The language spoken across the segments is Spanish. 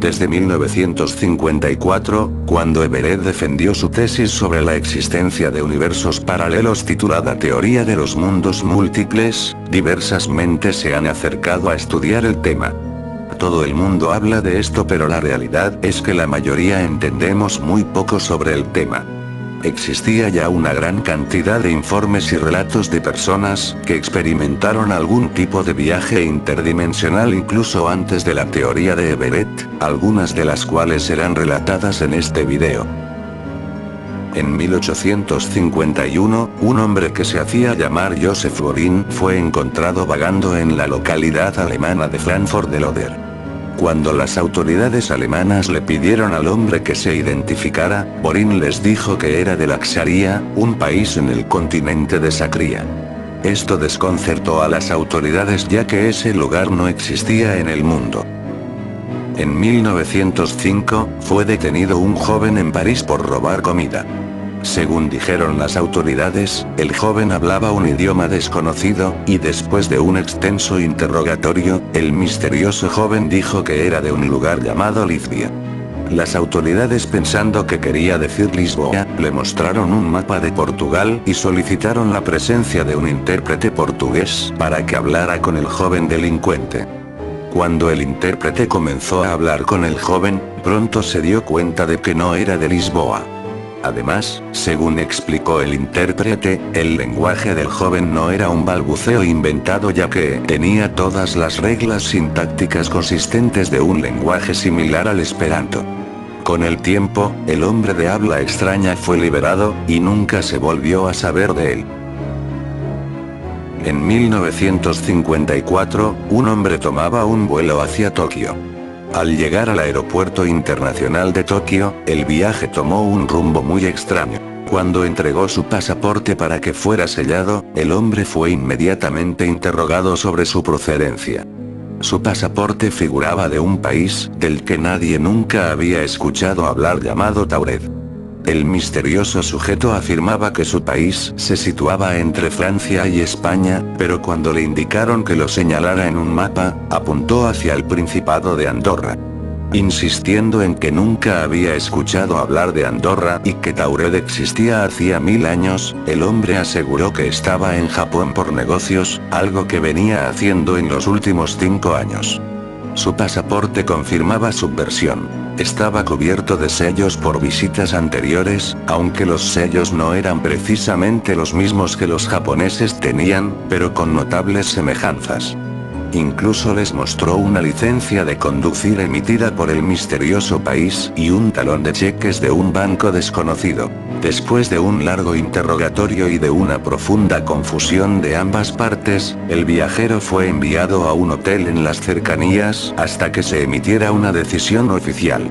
Desde 1954, cuando Everett defendió su tesis sobre la existencia de universos paralelos titulada Teoría de los Mundos Múltiples, diversas mentes se han acercado a estudiar el tema. Todo el mundo habla de esto, pero la realidad es que la mayoría entendemos muy poco sobre el tema. Existía ya una gran cantidad de informes y relatos de personas que experimentaron algún tipo de viaje interdimensional incluso antes de la teoría de Everett, algunas de las cuales serán relatadas en este video. En 1851, un hombre que se hacía llamar Joseph Borin fue encontrado vagando en la localidad alemana de Frankfurt del Oder. Cuando las autoridades alemanas le pidieron al hombre que se identificara, Borin les dijo que era de Laxaria, un país en el continente de Sacría. Esto desconcertó a las autoridades ya que ese lugar no existía en el mundo. En 1905, fue detenido un joven en París por robar comida. Según dijeron las autoridades, el joven hablaba un idioma desconocido, y después de un extenso interrogatorio, el misterioso joven dijo que era de un lugar llamado Lisbia. Las autoridades, pensando que quería decir Lisboa, le mostraron un mapa de Portugal y solicitaron la presencia de un intérprete portugués para que hablara con el joven delincuente. Cuando el intérprete comenzó a hablar con el joven, pronto se dio cuenta de que no era de Lisboa. Además, según explicó el intérprete, el lenguaje del joven no era un balbuceo inventado ya que tenía todas las reglas sintácticas consistentes de un lenguaje similar al esperanto. Con el tiempo, el hombre de habla extraña fue liberado, y nunca se volvió a saber de él. En 1954, un hombre tomaba un vuelo hacia Tokio. Al llegar al aeropuerto internacional de Tokio, el viaje tomó un rumbo muy extraño. Cuando entregó su pasaporte para que fuera sellado, el hombre fue inmediatamente interrogado sobre su procedencia. Su pasaporte figuraba de un país del que nadie nunca había escuchado hablar llamado Tauret. El misterioso sujeto afirmaba que su país se situaba entre Francia y España, pero cuando le indicaron que lo señalara en un mapa, apuntó hacia el Principado de Andorra. Insistiendo en que nunca había escuchado hablar de Andorra y que Tauret existía hacía 1000 años, el hombre aseguró que estaba en Japón por negocios, algo que venía haciendo en los últimos 5 años. Su pasaporte confirmaba su versión. Estaba cubierto de sellos por visitas anteriores, aunque los sellos no eran precisamente los mismos que los japoneses tenían, pero con notables semejanzas. Incluso les mostró una licencia de conducir emitida por el misterioso país y un talón de cheques de un banco desconocido. Después de un largo interrogatorio y de una profunda confusión de ambas partes, el viajero fue enviado a un hotel en las cercanías hasta que se emitiera una decisión oficial.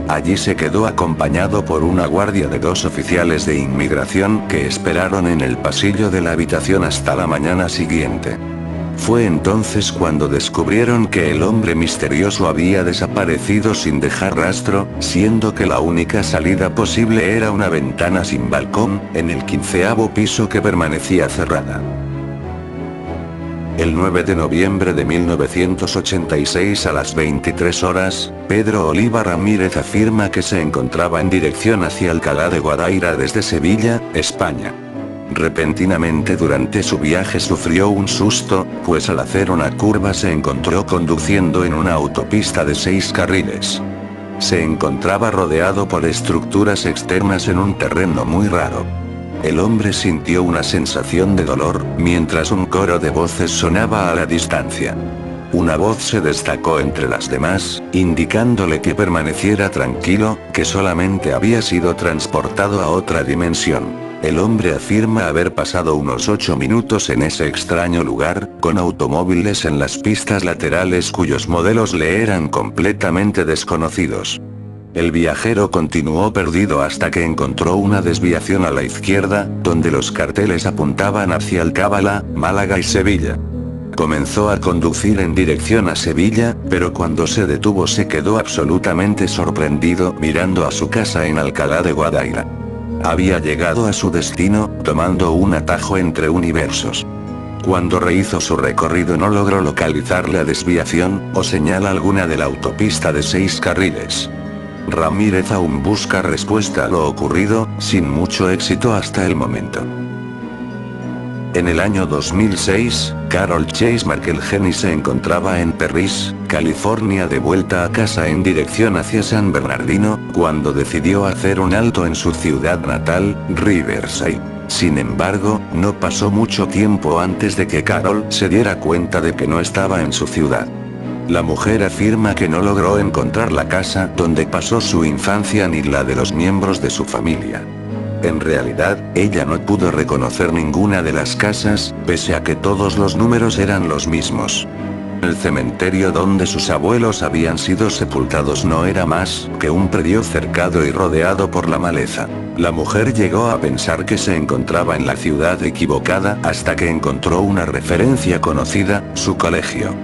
Allí se quedó acompañado por una guardia de 2 oficiales de inmigración que esperaron en el pasillo de la habitación hasta la mañana siguiente. Fue entonces cuando descubrieron que el hombre misterioso había desaparecido sin dejar rastro, siendo que la única salida posible era una ventana sin balcón, en el 15º piso que permanecía cerrada. El 9 de noviembre de 1986 a las 23 horas, Pedro Oliva Ramírez afirma que se encontraba en dirección hacia Alcalá de Guadaira desde Sevilla, España. Repentinamente durante su viaje sufrió un susto, pues al hacer una curva se encontró conduciendo en una autopista de 6 carriles. Se encontraba rodeado por estructuras externas en un terreno muy raro. El hombre sintió una sensación de dolor, mientras un coro de voces sonaba a la distancia. Una voz se destacó entre las demás, indicándole que permaneciera tranquilo, que solamente había sido transportado a otra dimensión. El hombre afirma haber pasado unos 8 minutos en ese extraño lugar, con automóviles en las pistas laterales cuyos modelos le eran completamente desconocidos. El viajero continuó perdido hasta que encontró una desviación a la izquierda, donde los carteles apuntaban hacia Alcábala, Málaga y Sevilla. Comenzó a conducir en dirección a Sevilla, pero cuando se detuvo se quedó absolutamente sorprendido mirando a su casa en Alcalá de Guadaira. Había llegado a su destino, tomando un atajo entre universos. Cuando rehizo su recorrido no logró localizar la desviación, o señal alguna de la autopista de 6 carriles. Ramírez aún busca respuesta a lo ocurrido, sin mucho éxito hasta el momento. En el año 2006, Carol Chase McElhenney se encontraba en Perris, California de vuelta a casa en dirección hacia San Bernardino, cuando decidió hacer un alto en su ciudad natal, Riverside. Sin embargo, no pasó mucho tiempo antes de que Carol se diera cuenta de que no estaba en su ciudad. La mujer afirma que no logró encontrar la casa donde pasó su infancia ni la de los miembros de su familia. En realidad, ella no pudo reconocer ninguna de las casas, pese a que todos los números eran los mismos. El cementerio donde sus abuelos habían sido sepultados no era más que un predio cercado y rodeado por la maleza. La mujer llegó a pensar que se encontraba en la ciudad equivocada hasta que encontró una referencia conocida, su colegio.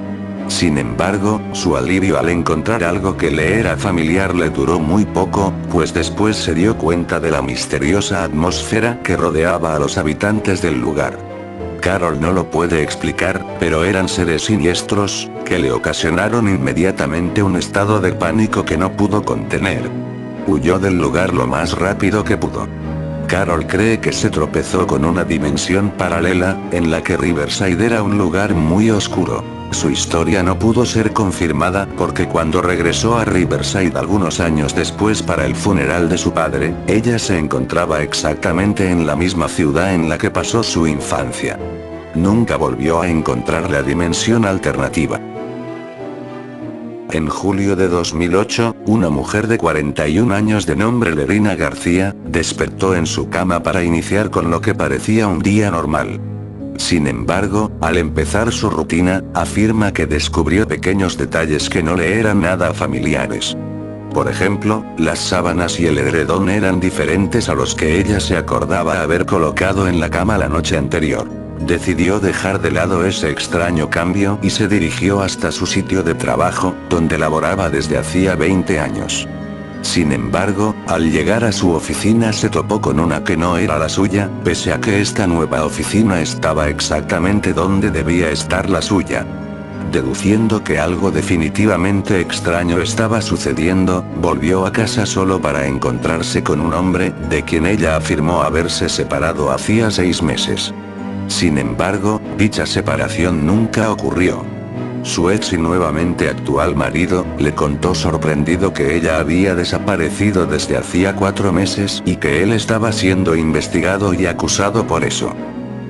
Sin embargo, su alivio al encontrar algo que le era familiar le duró muy poco, pues después se dio cuenta de la misteriosa atmósfera que rodeaba a los habitantes del lugar. Carol no lo puede explicar, pero eran seres siniestros, que le ocasionaron inmediatamente un estado de pánico que no pudo contener. Huyó del lugar lo más rápido que pudo. Carol cree que se tropezó con una dimensión paralela, en la que Riverside era un lugar muy oscuro. Su historia no pudo ser confirmada porque cuando regresó a Riverside algunos años después para el funeral de su padre, ella se encontraba exactamente en la misma ciudad en la que pasó su infancia. Nunca volvió a encontrar la dimensión alternativa. En julio de 2008, una mujer de 41 años de nombre Lerina García, despertó en su cama para iniciar con lo que parecía un día normal. Sin embargo, al empezar su rutina, afirma que descubrió pequeños detalles que no le eran nada familiares. Por ejemplo, las sábanas y el edredón eran diferentes a los que ella se acordaba haber colocado en la cama la noche anterior. Decidió dejar de lado ese extraño cambio y se dirigió hasta su sitio de trabajo, donde laboraba desde hacía 20 años. Sin embargo, al llegar a su oficina se topó con una que no era la suya, pese a que esta nueva oficina estaba exactamente donde debía estar la suya. Deduciendo que algo definitivamente extraño estaba sucediendo, volvió a casa solo para encontrarse con un hombre, de quien ella afirmó haberse separado hacía 6 meses. Sin embargo, dicha separación nunca ocurrió. Su ex y nuevamente actual marido, le contó sorprendido que ella había desaparecido desde hacía 4 meses y que él estaba siendo investigado y acusado por eso.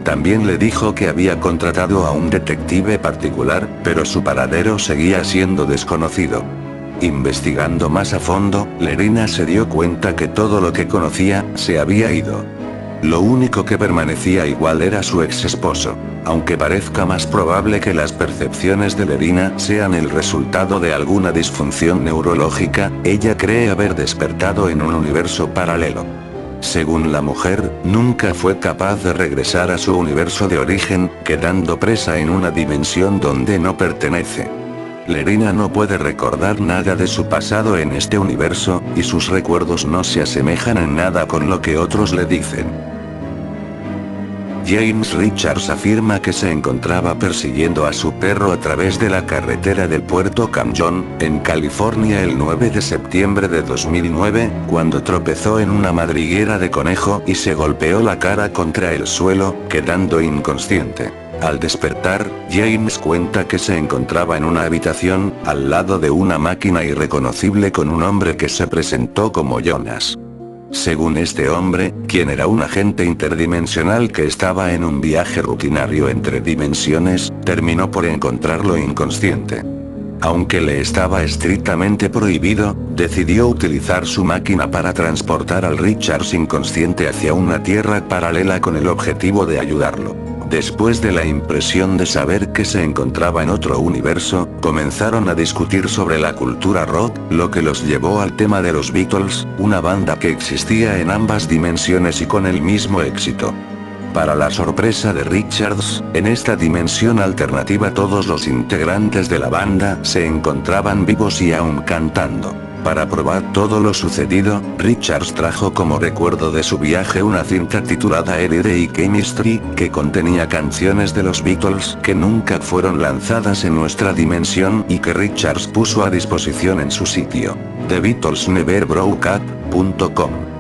También le dijo que había contratado a un detective particular, pero su paradero seguía siendo desconocido. Investigando más a fondo, Lerina se dio cuenta que todo lo que conocía, se había ido. Lo único que permanecía igual era su ex esposo. Aunque parezca más probable que las percepciones de Lerina sean el resultado de alguna disfunción neurológica, ella cree haber despertado en un universo paralelo. Según la mujer, nunca fue capaz de regresar a su universo de origen, quedando presa en una dimensión donde no pertenece. Lerina no puede recordar nada de su pasado en este universo, y sus recuerdos no se asemejan en nada con lo que otros le dicen. James Richards afirma que se encontraba persiguiendo a su perro a través de la carretera del puerto Canyon, en California el 9 de septiembre de 2009, cuando tropezó en una madriguera de conejo y se golpeó la cara contra el suelo, quedando inconsciente. Al despertar, James cuenta que se encontraba en una habitación, al lado de una máquina irreconocible con un hombre que se presentó como Jonas. Según este hombre, quien era un agente interdimensional que estaba en un viaje rutinario entre dimensiones, terminó por encontrarlo inconsciente. Aunque le estaba estrictamente prohibido, decidió utilizar su máquina para transportar al Richards inconsciente hacia una tierra paralela con el objetivo de ayudarlo. Después de la impresión de saber que se encontraba en otro universo, comenzaron a discutir sobre la cultura rock, lo que los llevó al tema de los Beatles, una banda que existía en ambas dimensiones y con el mismo éxito. Para la sorpresa de Richards, en esta dimensión alternativa todos los integrantes de la banda se encontraban vivos y aún cantando. Para probar todo lo sucedido, Richards trajo como recuerdo de su viaje una cinta titulada Everyday Chemistry, que contenía canciones de los Beatles que nunca fueron lanzadas en nuestra dimensión y que Richards puso a disposición en su sitio, TheBeatlesNeverBrokeUp.com.